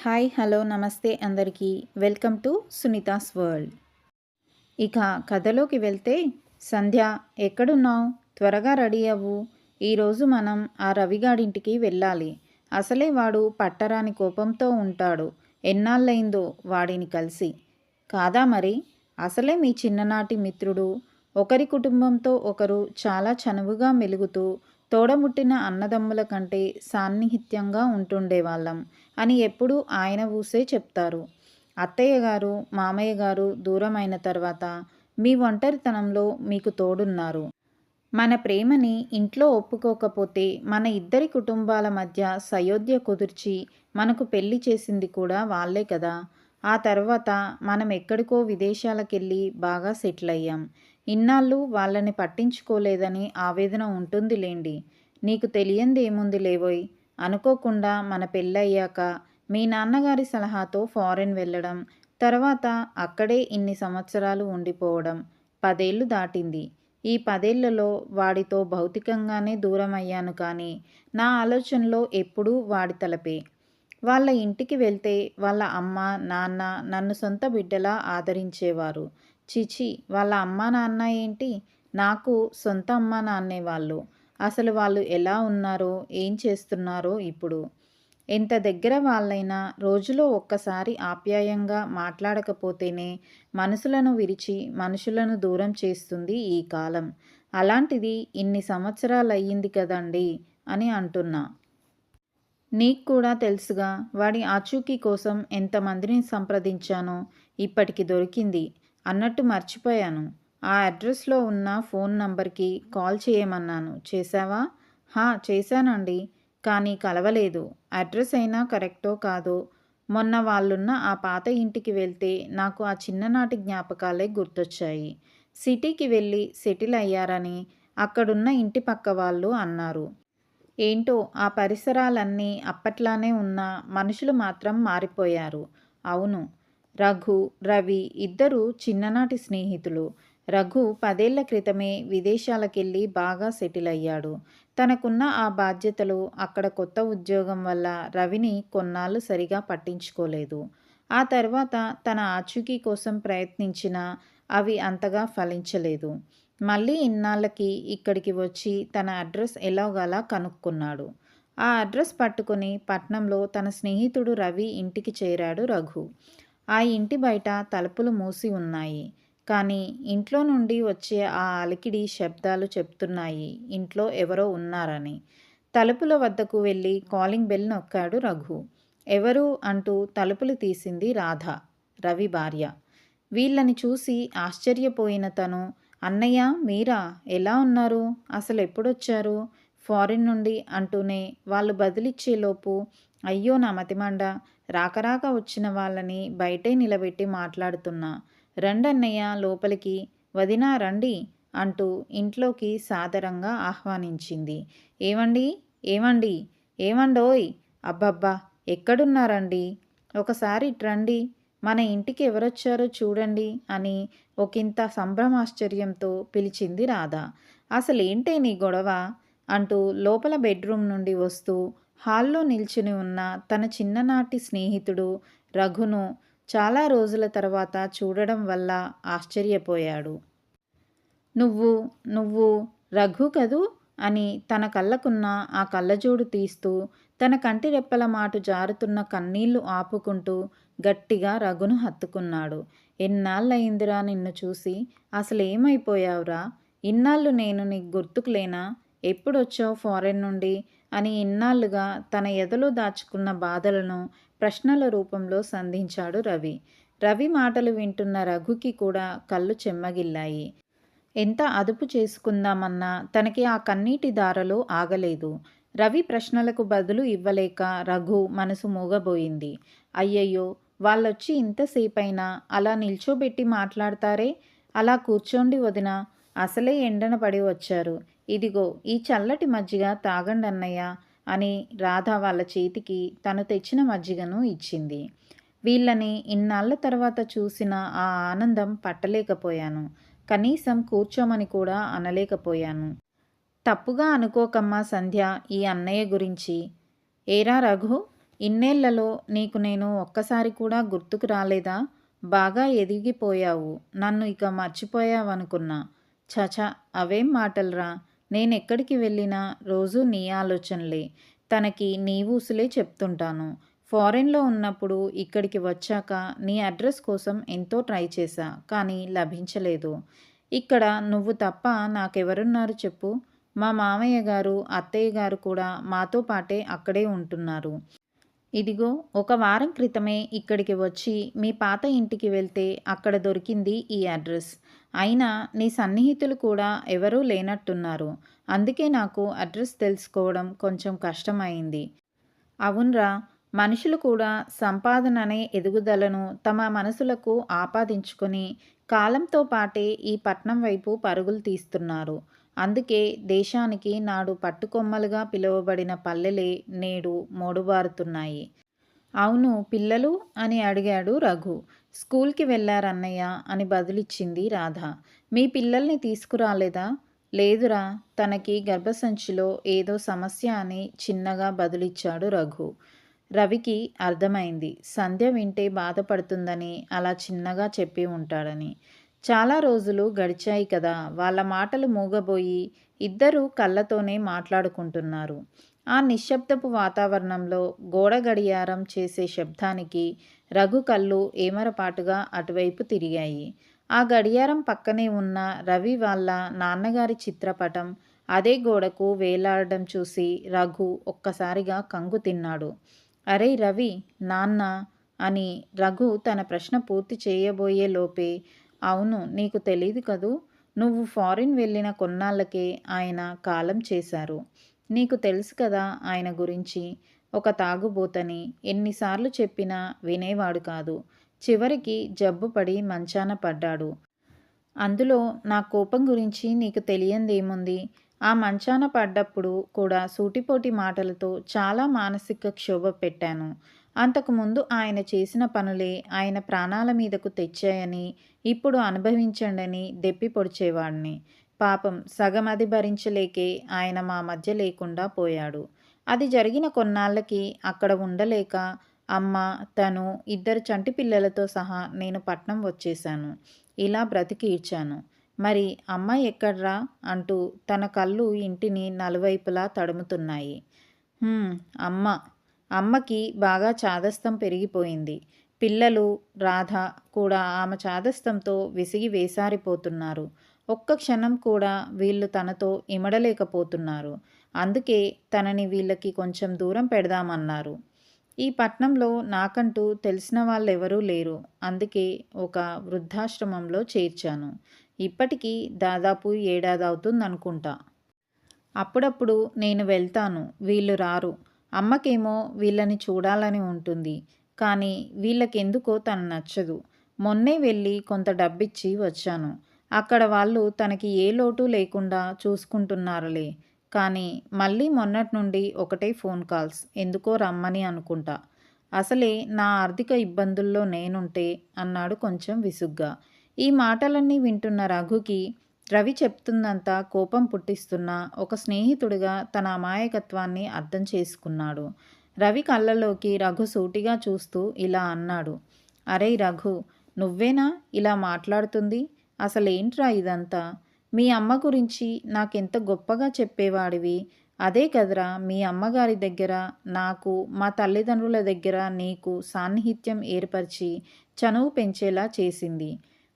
Hi hello నమస్తే అందరికీ welcome to Sunita's world. ఇక కథలోకి వెళ్తే, సంధ్య ఎక్కడున్నావు, త్వరగా రెడీ అవ్వు, ఈరోజు మనం ఆ రవిగాడింటికి వెళ్ళాలి. అసలే వాడు పట్టరాని కోపంతో ఉంటాడు. ఎన్నాళ్ళైందో వాడిని కలిసి. కాదా మరి, అసలే మీ చిన్ననాటి మిత్రుడు. ఒకరి కుటుంబంతో ఒకరు చాలా చనువుగా మెలుగుతూ తోడబుట్టిన అన్నదమ్ముల కంటే సాన్నిహిత్యంగా ఉంటుండేవాళ్ళం అని ఎప్పుడూ ఆయన ఊసే చెప్తారు. అత్తయ్య గారు మామయ్య గారు దూరమైన తర్వాత మీ ఒంటరితనంలో మీకు తోడున్నారు. మన ప్రేమని ఇంట్లో ఒప్పుకోకపోతే మన ఇద్దరి కుటుంబాల మధ్య సయోధ్య కుదిర్చి మనకు పెళ్లి చేసింది కూడా వాళ్ళే కదా. ఆ తర్వాత మనం ఎక్కడికో విదేశాలకెళ్ళి బాగా సెటిల్ అయ్యాం. ఇన్నాళ్ళు వాళ్ళని పట్టించుకోలేదని ఆవేదన ఉంటుందిలేండి. నీకు తెలియంది ఏముంది లేవోయ్. అనుకోకుండా మన పెళ్ళయ్యాక మీ నాన్నగారి సలహాతో ఫారెన్ వెళ్ళడం, తర్వాత అక్కడే ఇన్ని సంవత్సరాలు ఉండిపోవడం. 10 ఏళ్ళు దాటింది. ఈ 10 ఏళ్లలో వాడితో భౌతికంగానే దూరమయ్యాను కానీ నా ఆలోచనలో ఎప్పుడూ వాడి తలపే. వాళ్ళ ఇంటికి వెళ్తే వాళ్ళ అమ్మ నాన్న నన్ను సొంత బిడ్డలా ఆదరించేవారు. చిచి, వాళ్ళ అమ్మా నాన్న ఏంటి, నాకు సొంత అమ్మా నాన్నే వాళ్ళు. అసలు వాళ్ళు ఎలా ఉన్నారో ఏం చేస్తున్నారో ఇప్పుడు. ఎంత దగ్గర వాళ్ళైనా రోజులో ఒక్కసారి ఆప్యాయంగా మాట్లాడకపోతేనే మనసులను విరిచి మనుషులను దూరం చేస్తుంది ఈ కాలం. అలాంటిది ఇన్ని సంవత్సరాలయ్యింది కదండీ అని అంటున్నా. నీకు కూడా తెలుసుగా, వాడి ఆచూకీ కోసం ఎంతమందిని సంప్రదించానో. ఇప్పటికి దొరికింది. అన్నట్టు మర్చిపోయాను, ఆ అడ్రస్లో ఉన్న ఫోన్ నంబర్కి కాల్ చేయమన్నాను. చేశావా? హా, చేశానండి. కానీ కలవలేదు. అడ్రస్ అయినా కరెక్టో కాదో. మొన్న వాళ్ళున్న ఆ పాత ఇంటికి వెళ్తే నాకు ఆ చిన్ననాటి జ్ఞాపకాలే గుర్తొచ్చాయి. సిటీకి వెళ్ళి సెటిల్ అయ్యారని అక్కడున్న ఇంటి పక్క వాళ్ళు అన్నారు. ఏంటో ఆ పరిసరాలన్నీ అప్పట్లానే ఉన్న మనుషులు మాత్రం మారిపోయారు. అవును. రఘు, రవి ఇద్దరూ చిన్ననాటి స్నేహితులు. రఘు 10 ఏళ్ల క్రితమే విదేశాలకెళ్ళి బాగా సెటిల్ అయ్యాడు. తనకున్న ఆ బాధ్యతలు, అక్కడ కొత్త ఉద్యోగం వల్ల రవిని కొన్నాళ్ళు సరిగా పట్టించుకోలేదు. ఆ తర్వాత తన ఆచూకీ కోసం ప్రయత్నించినా అవి అంతగా ఫలించలేదు. మళ్ళీ ఇన్నాళ్ళకి ఇక్కడికి వచ్చి తన అడ్రస్ ఎలాగోలా కనుక్కున్నాడు. ఆ అడ్రస్ పట్టుకుని పట్నంలో తన స్నేహితుడు రవి ఇంటికి చేరాడు రఘు. ఆ ఇంటి బయట తలుపులు మూసి ఉన్నాయి. కానీ ఇంట్లో నుండి వచ్చే ఆ అలికిడి శబ్దాలు చెప్తున్నాయి ఇంట్లో ఎవరో ఉన్నారని. తలుపుల వద్దకు వెళ్ళి కాలింగ్ బెల్ నొక్కాడు రఘు. ఎవరు అంటూ తలుపులు తీసింది రాధ, రవి భార్య. వీళ్ళని చూసి ఆశ్చర్యపోయిన తను, అన్నయ్య మీరా, ఎలా ఉన్నారు, అసలు ఎప్పుడొచ్చారు ఫారిన్ నుండి అంటూనే వాళ్ళు బదిలిచ్చేలోపు, అయ్యో నా మతిమండ, రాకరాక వచ్చిన వాళ్ళని బయటే నిలబెట్టి మాట్లాడుతున్నా, రండన్నయ్య లోపలికి, వదినా రండి అంటూ ఇంట్లోకి సాదరంగా ఆహ్వానించింది. ఏవండి, ఏమండి, ఏమండోయ్, అబ్బబ్బా ఎక్కడున్నారండి, ఒకసారి ఇట్రండి, మన ఇంటికి ఎవరొచ్చారో చూడండి అని ఒకంత సంభ్రమాశ్చర్యంతో పిలిచింది రాధ. అసలేంటే నీ గొడవ అంటూ లోపల బెడ్రూమ్ నుండి వస్తూ హాల్లో నిల్చుని ఉన్న తన చిన్ననాటి స్నేహితుడు రఘును చాలా రోజుల తర్వాత చూడడం వల్ల ఆశ్చర్యపోయాడు. నువ్వు నువ్వు రఘు కదూ అని తన కళ్ళకున్న ఆ కళ్ళజోడు తీస్తూ తన కంటి రెప్పల మాటు జారుతున్న కన్నీళ్లు ఆపుకుంటూ గట్టిగా రఘును హత్తుకున్నాడు. ఎన్నాళ్ళయిందిరా నిన్ను చూసి, అసలేమైపోయావురా, ఇన్నాళ్ళు నేను నీకు గుర్తుకులేనా, ఎప్పుడొచ్చావు ఫారెన్ నుండి అని ఇన్నాళ్ళుగా తన ఎదలో దాచుకున్న బాధలను ప్రశ్నల రూపంలో సంధించాడు రవి. రవి మాటలు వింటున్న రఘుకి కూడా కళ్ళు చెమ్మగిల్లాయి. ఎంత అదుపు చేసుకుందామన్నా తనకి ఆ కన్నీటి దారలో ఆగలేదు. రవి ప్రశ్నలకు బదులు ఇవ్వలేక రఘు మనసు మూగబోయింది. అయ్యయ్యో, వాళ్ళొచ్చి ఇంతసేపైనా అలా నిల్చోబెట్టి మాట్లాడతారే, అలా కూర్చోండి వదినా, అసలే ఎండన పడి వచ్చారు, ఇదిగో ఈ చల్లటి మజ్జిగ తాగండన్నయ్య అని రాధ వాళ్ళ చేతికి తను తెచ్చిన మజ్జిగను ఇచ్చింది. వీళ్ళని ఇన్నాళ్ల తర్వాత చూసిన ఆ ఆనందం పట్టలేకపోయాను. కనీసం కూర్చోమని కూడా అనలేకపోయాను. తప్పుగా అనుకోకమ్మా సంధ్య ఈ అన్నయ్య గురించి. ఏరా రఘు, ఇన్నేళ్లలో నీకు నేను ఒక్కసారి కూడా గుర్తుకు రాలేదా? బాగా ఎదిగిపోయావు. నన్ను ఇక మర్చిపోయావనుకున్నా. ఛఛ! అవేం మాటలురా! నేనెక్కడికి వెళ్ళినా రోజూ నీ ఆలోచనలే. తనకి నీ ఊసులే చెప్తుంటాను. ఫారెన్‌లో ఉన్నప్పుడు ఇక్కడికి వచ్చాక నీ అడ్రస్ కోసం ఎంతో ట్రై చేశా. కానీ లభించలేదు. ఇక్కడ నువ్వు తప్ప నాకెవరున్నారు చెప్పు? మా మామయ్య గారు, అత్తయ్య గారు కూడా మాతో పాటే అక్కడే ఉంటున్నారు. ఇదిగో ఒక వారం క్రితమే ఇక్కడికి వచ్చి మీ పాత ఇంటికి వెళ్తే అక్కడ దొరికింది ఈ అడ్రస్. అయినా నీ సన్నిహితులు కూడా ఎవరూ లేనట్టున్నారు. అందుకే నాకు అడ్రస్ తెలుసుకోవడం కొంచెం కష్టమైంది. అవున్రా, మనుషులు కూడా సంపాదన అనే ఎదుగుదలను తమ మనసులకు ఆపాదించుకొని కాలంతో పాటే ఈ పట్నం వైపు పరుగులు తీస్తున్నారు. అందుకే దేశానికి నాడు పట్టుకొమ్మలుగా పిలువబడిన పల్లెలే నేడు మోడుబారుతున్నాయి. అవును పిల్లలు అని అడిగాడు రఘు. స్కూల్కి వెళ్ళారన్నయ్య అని బదులిచ్చింది రాధ. మీ పిల్లల్ని తీసుకురాలేదా? లేదురా, తనకి గర్భసంచిలో ఏదో సమస్య అని చిన్నగా బదులిచ్చాడు రఘు. రవికి అర్థమైంది సంధ్య వింటే బాధపడుతుందని అలా చిన్నగా చెప్పి ఉంటాడని. చాలా రోజులు గడిచాయి కదా, వాళ్ళ మాటలు మూగబోయి ఇద్దరూ కళ్ళతోనే మాట్లాడుకుంటున్నారు. ఆ నిశ్శబ్దపు వాతావరణంలో గోడ గడియారం చేసే శబ్దానికి రఘు కళ్ళు ఏమరపాటుగా అటువైపు తిరిగాయి. ఆ గడియారం పక్కనే ఉన్న రవి వాళ్ళ నాన్నగారి చిత్రపటం అదే గోడకు వేలాడడం చూసి రఘు ఒక్కసారిగా కంగు తిన్నాడు. అరే రవి, నాన్న అని రఘు తన ప్రశ్న పూర్తి చేయబోయే లోపే, అవును నీకు తెలీదు కదూ, నువ్వు ఫారిన్ వెళ్ళిన కొన్నాళ్ళకే ఆయన కాలం చేశారు. నీకు తెలుసు కదా ఆయన గురించి. ఒక తాగుబోతని. ఎన్నిసార్లు చెప్పినా వినేవాడు కాదు. చివరికి జబ్బుపడి మంచాన పడ్డాడు. అందులో నా కోపం గురించి నీకు తెలియందేముంది? ఆ మంచాన పడ్డప్పుడు కూడా సూటిపోటి మాటలతో చాలా మానసిక క్షోభ పెట్టాను. అంతకుముందు ఆయన చేసిన పనులే ఆయన ప్రాణాల మీదకు తెచ్చాయని, ఇప్పుడు అనుభవించండని దెప్పి పొడిచేవాడిని. పాపం సగమది భరించలేకే ఆయన మా మధ్య లేకుండా పోయాడు. అది జరిగిన కొన్నాళ్ళకి అక్కడ ఉండలేక అమ్మ, తను, ఇద్దరు చంటి పిల్లలతో సహా నేను పట్నం వచ్చేశాను. ఇలా బ్రతికి ఈడ్చాను. మరి అమ్మ ఎక్కడ్రా అంటూ తన కళ్ళు ఇంటిని నలువైపులా తడుముతున్నాయి. "హుం, అమ్మ. అమ్మకి బాగా చాదస్తం పెరిగిపోయింది. పిల్లలు, రాధ కూడా ఆమె చాదస్తంతో విసిగి వేసారిపోతున్నారు. ఒక్క క్షణం కూడా వీళ్ళు తనతో ఇమడలేకపోతున్నారు. అందుకే తనని వీళ్ళకి కొంచెం దూరం పెడదామన్నారు. ఈ పట్నంలో నాకంటూ తెలిసిన వాళ్ళెవరూ లేరు. అందుకే ఒక వృద్ధాశ్రమంలో చేర్చాను. ఇప్పటికి దాదాపు ఏడాదవుతుందనుకుంటా. అప్పుడప్పుడు నేను వెళ్తాను, వీళ్ళు రారు. అమ్మకేమో వీళ్ళని చూడాలని ఉంటుంది. కానీ వీళ్ళకెందుకో తను నచ్చదు. మొన్నే వెళ్ళి కొంత డబ్బిచ్చి వచ్చాను. అక్కడ వాళ్ళు తనకి ఏ లోటు లేకుండా చూసుకుంటున్నారులే. కానీ మళ్ళీ మొన్నటి నుండి ఒకటే ఫోన్ కాల్స్. ఎందుకో రమ్మని అనుకుంటా. అసలే నా ఆర్థిక ఇబ్బందుల్లో నేనుంటే అన్నాడు కొంచెం విసుగ్గా. ఈ మాటలన్నీ వింటున్న రఘుకి రవి చెప్తుందంతా కోపం పుట్టిస్తున్న ఒక స్నేహితుడిగా తన అమాయకత్వాన్ని అర్థం చేసుకున్నాడు. రవి కళ్ళలోకి రఘు సూటిగా చూస్తూ ఇలా అన్నాడు. అరేయ్ రఘు, నువ్వేనా ఇలా మాట్లాడుతుంది? అసలేంట్రా ఇదంతా? మీ అమ్మ గురించి నాకెంత గొప్పగా చెప్పేవాడివి. అదే కదరా మీ అమ్మగారి దగ్గర నాకు, మా తల్లిదండ్రుల దగ్గర నీకు సాన్నిహిత్యం ఏర్పరిచి చనువు పెంచేలా చేసింది.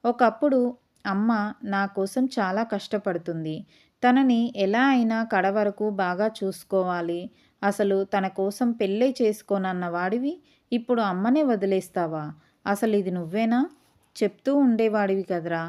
ఒకప్పుడు అమ్మ నా కోసం చాలా కష్టపడుతుంది. తనని ఎలా అయినా కడ వరకు బాగా చూసుకోవాలి. అసలు తన కోసం పెళ్ళే చేసుకోనన్న వాడివి ఇప్పుడు అమ్మనే వదిలేస్తావా? అసలిది నువ్వేనా? చెప్తూ ఉండేవాడివి కదరా.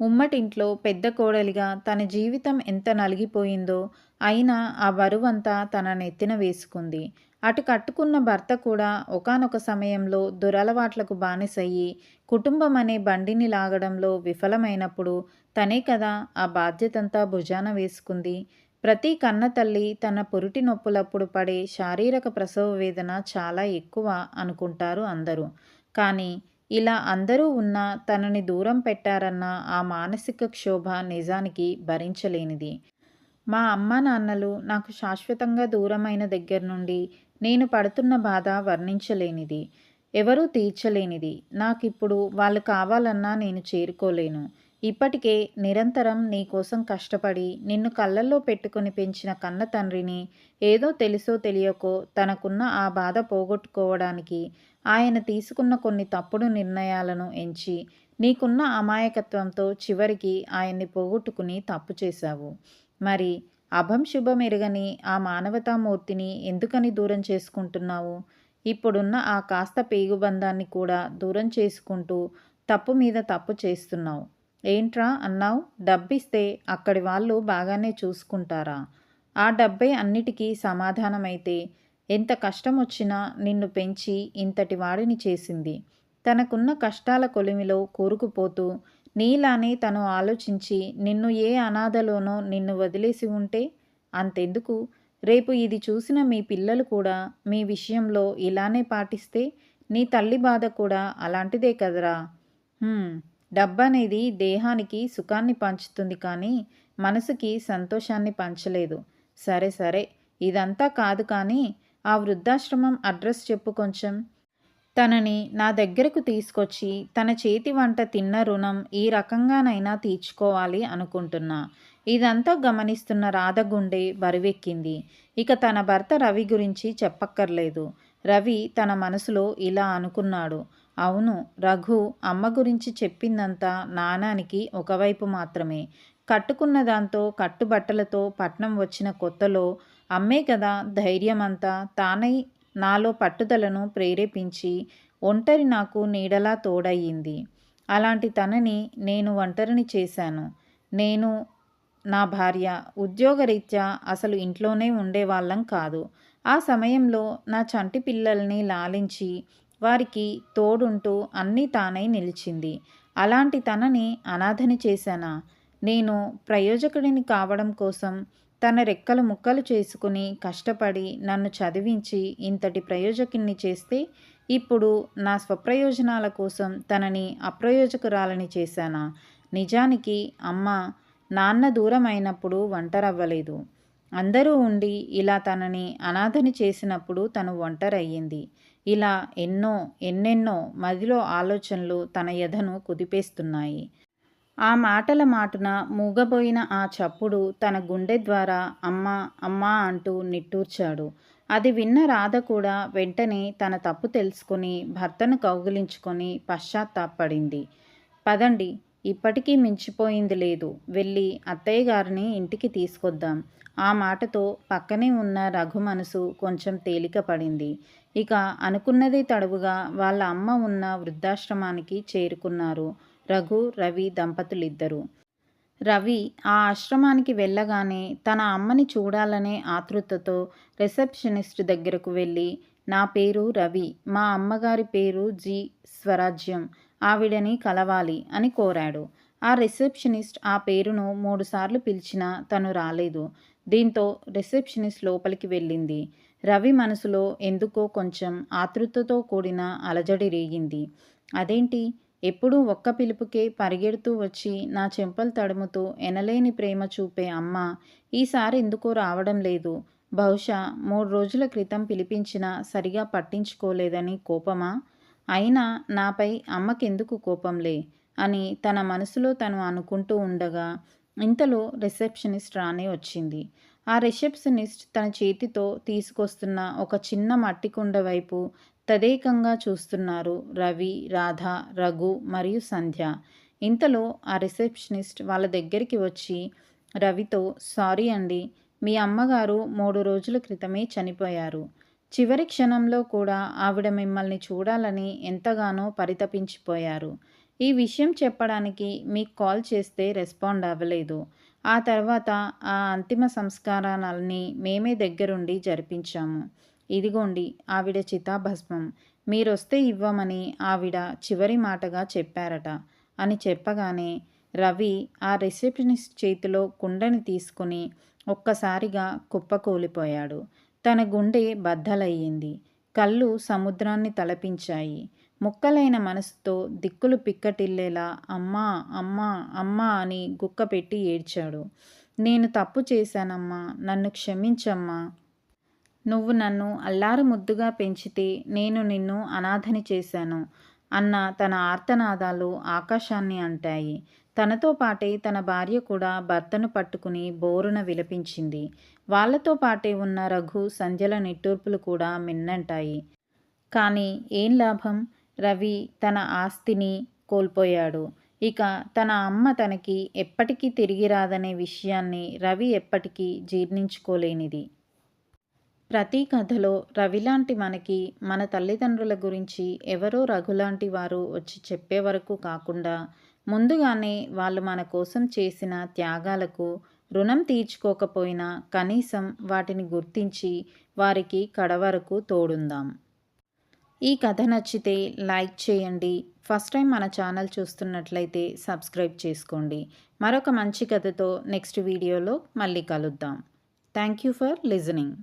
ఉమ్మటింట్లో పెద్ద కోడలిగా తన జీవితం ఎంత నలిగిపోయిందో, అయినా ఆ బరువంతా తన నెత్తిన వేసుకుంది. అటు కట్టుకున్న భర్త కూడా ఒకానొక సమయంలో దురలవాట్లకు బానిసయ్యి కుటుంబం అనే బండిని లాగడంలో విఫలమైనప్పుడు తనే కదా ఆ బాధ్యతంతా భుజాన వేసుకుంది. ప్రతి కన్నతల్లి తన పురిటి నొప్పులప్పుడు పడే శారీరక ప్రసవ వేదన చాలా ఎక్కువ అనుకుంటారు అందరూ. కానీ ఇలా అందరూ ఉన్నా తనని దూరం పెట్టారన్న ఆ మానసిక క్షోభ నిజానికి భరించలేనిది. మా అమ్మానాన్నలు నాకు శాశ్వతంగా దూరమైన దగ్గర నుండి నేను పడుతున్న బాధ వర్ణించలేనిది. ఎవరూ తీర్చలేనిది. నాకిప్పుడు వాళ్ళు కావాలన్నా నేను చేరుకోలేను. ఇప్పటికే నిరంతరం నీకోసం కష్టపడి నిన్ను కళ్ళల్లో పెట్టుకొని పెంచిన కన్న తండ్రిని ఏదో తెలుసో తెలియకో తనకున్న ఆ బాధ పోగొట్టుకోవడానికి ఆయన తీసుకున్న కొన్ని తప్పుడు నిర్ణయాలను ఎంచి నీకున్న అమాయకత్వంతో చివరికి ఆయన్ని పోగొట్టుకుని తప్పు చేశావు. మరి అభం శుభం ఎరగని ఆ మానవతామూర్తిని ఎందుకని దూరం చేసుకుంటున్నావు? ఇప్పుడున్న ఆ కాస్త పేగుబంధాన్ని కూడా దూరం చేసుకుంటూ తప్పు మీద తప్పు చేస్తున్నావు. ఏంట్రా అన్నావు? డబ్బిస్తే అక్కడి వాళ్ళు బాగానే చూసుకుంటారా? ఆ డబ్బే అన్నిటికీ సమాధానమైతే ఎంత కష్టమొచ్చినా నిన్ను పెంచి ఇంతటి వాడిని చేసింది. తనకున్న కష్టాల కొలిమిలో కూరుకుపోతూ నీలానే తను ఆలోచించి నిన్ను ఏ అనాథలోనో నిన్ను వదిలేసి ఉంటే అంతెందుకు, రేపు ఇది చూసిన మీ పిల్లలు కూడా మీ విషయంలో ఇలానే పాటిస్తే నీ తల్లి బాధ కూడా అలాంటిదే కదరా. డబ్బనేది దేహానికి సుఖాన్ని పంచుతుంది కానీ మనసుకి సంతోషాన్ని పంచలేదు. సరే సరే, ఇదంతా కాదు కానీ ఆ వృద్ధాశ్రమం అడ్రస్ చెప్పు కొంచెం. తనని నా దగ్గరకు తీసుకొచ్చి తన చేతి వంట తిన్న రుణం ఈ రకంగానైనా తీర్చుకోవాలి అనుకుంటున్నా. ఇదంతా గమనిస్తున్న రాధ గుండె బరువెక్కింది. ఇక తన భర్త రవి గురించి చెప్పక్కర్లేదు. రవి తన మనసులో ఇలా అనుకున్నాడు. అవును, రఘు అమ్మ గురించి చెప్పిందంతా నానానికి ఒకవైపు మాత్రమే. కట్టుకున్న దాంతో కట్టుబట్టలతో పట్నం వచ్చిన కొత్తలో అమ్మే కదా ధైర్యమంతా తానై నాలో పట్టుదలను ప్రేరేపించి ఒంటరి నాకు నీడలా తోడయ్యింది. అలాంటి తనని నేను ఒంటరిని చేశాను. నేను, నా భార్య ఉద్యోగరీత్యా అసలు ఇంట్లోనే ఉండేవాళ్ళం కాదు. ఆ సమయంలో నా చంటి పిల్లల్ని లాలించి వారికి తోడుంటూ అన్నీ తానై నిలిచింది. అలాంటి తనని అనాథని చేశానా? నేను ప్రయోజకుడిని కావడం కోసం తన రెక్కలు ముక్కలు చేసుకుని కష్టపడి నన్ను చదివించి ఇంతటి ప్రయోజకుణ్ణి చేస్తే ఇప్పుడు నా స్వప్రయోజనాల కోసం తనని అప్రయోజకురాలని చేశానా? నిజానికి అమ్మ నాన్న దూరం అయినప్పుడు ఒంటరవ్వలేదు. అందరూ ఉండి ఇలా తనని అనాథని చేసినప్పుడు తను ఒంటరయ్యింది. ఇలా ఎన్నెన్నో మదిలో ఆలోచనలు తన ఎదను కుదిపేస్తున్నాయి. ఆ మాటల మాటున మూగబోయిన ఆ చప్పుడు తన గుండె ద్వారా అమ్మా అమ్మా అంటూ నిట్టూర్చాడు. అది విన్న రాధ కూడా వెంటనే తన తప్పు తెలుసుకుని భర్తను కౌగిలించుకొని పశ్చాత్తాపడింది. పదండి, ఇప్పటికీ మించిపోయింది లేదు, వెళ్ళి అత్తయ్య గారిని ఇంటికి తీసుకొద్దాం. ఆ మాటతో పక్కనే ఉన్న రఘు మనసు కొంచెం తేలిక పడింది. ఇక అనుకున్నదే తడవుగా వాళ్ళ అమ్మ ఉన్న వృద్ధాశ్రమానికి చేరుకున్నారు రఘు, రవి దంపతులిద్దరూ. రవి ఆ ఆశ్రమానికి వెళ్ళగానే తన అమ్మని చూడాలనే ఆతృతతో రిసెప్షనిస్ట్ దగ్గరకు వెళ్ళి, నా పేరు రవి, మా అమ్మగారి పేరు జి స్వరాజ్యం, ఆవిడని కలవాలి అని కోరాడు. ఆ రిసెప్షనిస్ట్ ఆ పేరును 3 సార్లు పిలిచినా తను రాలేదు. దీంతో రిసెప్షనిస్ట్ లోపలికి వెళ్ళింది. రవి మనసులో ఎందుకో కొంచెం ఆతృతతో కూడిన అలజడి రేగింది. అదేంటి, ఎప్పుడూ ఒక్క పిలుపుకే పరిగెడుతూ వచ్చి నా చెంపలు తడుముతూ ఎనలేని ప్రేమ చూపే అమ్మ ఈసారి ఎందుకో రావడం లేదు? బహుశా 3 రోజుల క్రితం పిలిపించినా సరిగా పట్టించుకోలేదని కోపమా? అయినా నాపై అమ్మకెందుకు కోపంలే అని తన మనసులో తను అనుకుంటూ ఉండగా ఇంతలో రిసెప్షనిస్ట్ రానే వచ్చింది. ఆ రిసెప్షనిస్ట్ తన చేతితో తీసుకొస్తున్న ఒక చిన్న మట్టి కుండ వైపు తదేకంగా చూస్తున్నారు రవి, రాధ, రఘు మరియు సంధ్య. ఇంతలో ఆ రిసెప్షనిస్ట్ వాళ్ళ దగ్గరికి వచ్చి రవితో, సారీ అండి, మీ అమ్మగారు 3 రోజుల క్రితమే చనిపోయారు. చివరి క్షణంలో కూడా ఆవిడ మిమ్మల్ని చూడాలని ఎంతగానో పరితపించిపోయారు. ఈ విషయం చెప్పడానికి మీకు కాల్ చేస్తే రెస్పాండ్ అవ్వలేదు. ఆ తర్వాత ఆ అంతిమ సంస్కారాలన్నీ మేమే దగ్గరుండి జరిపించాము. ఇదిగోండి ఆవిడ చితాభస్మం, మీరొస్తే ఇవ్వమని ఆవిడ చివరి మాటగా చెప్పారట అని చెప్పగానే రవి ఆ రిసెప్షనిస్ట్ చేతిలో కుండని తీసుకుని ఒక్కసారిగా కుప్పకూలిపోయాడు. తన గుండె బద్దలయ్యింది. కళ్ళు సముద్రాన్ని తలపించాయి. ముక్కలైన మనసుతో దిక్కులు పిక్కటిల్లేలా అమ్మా అమ్మా అమ్మా అని గుక్కపెట్టి ఏడ్చాడు. నేను తప్పు చేశానమ్మా, నన్ను క్షమించమ్మా. నువ్వు నన్ను అల్లారు ముద్దుగా పెంచితే నేను నిన్ను అనాథని చేశాను అన్న తన ఆర్తనాదాలు ఆకాశాన్ని అంటాయి. తనతో పాటే తన భార్య కూడా భర్తను పట్టుకుని బోరున విలపించింది. వాళ్లతో పాటే ఉన్న రఘు, సంధ్యల నిట్టూర్పులు కూడా మిన్నంటాయి. కానీ ఏం లాభం? రవి తన ఆస్తిని కోల్పోయాడు. ఇక తన అమ్మ తనకి ఎప్పటికీ తిరిగి రాదనే విషయాన్ని రవి ఎప్పటికీ జీర్ణించుకోలేనిది. ప్రతి కథలో రవిలాంటి మనకి మన తల్లిదండ్రుల గురించి ఎవరో రఘులాంటి వారు వచ్చి చెప్పే వరకు కాకుండా ముందుగానే వాళ్ళు మన కోసం చేసిన త్యాగాలకు రుణం తీర్చుకోకపోయినా కనీసం వాటిని గుర్తించి వారికి కడవరకు తోడుందాం. ఈ కథ నచ్చితే లైక్ చేయండి. ఫస్ట్ టైం మన ఛానల్ చూస్తున్నట్లయితే సబ్స్క్రైబ్ చేసుకోండి. మరొక మంచి కథతో నెక్స్ట్ వీడియోలో మళ్ళీ కలుద్దాం. Thank you for listening.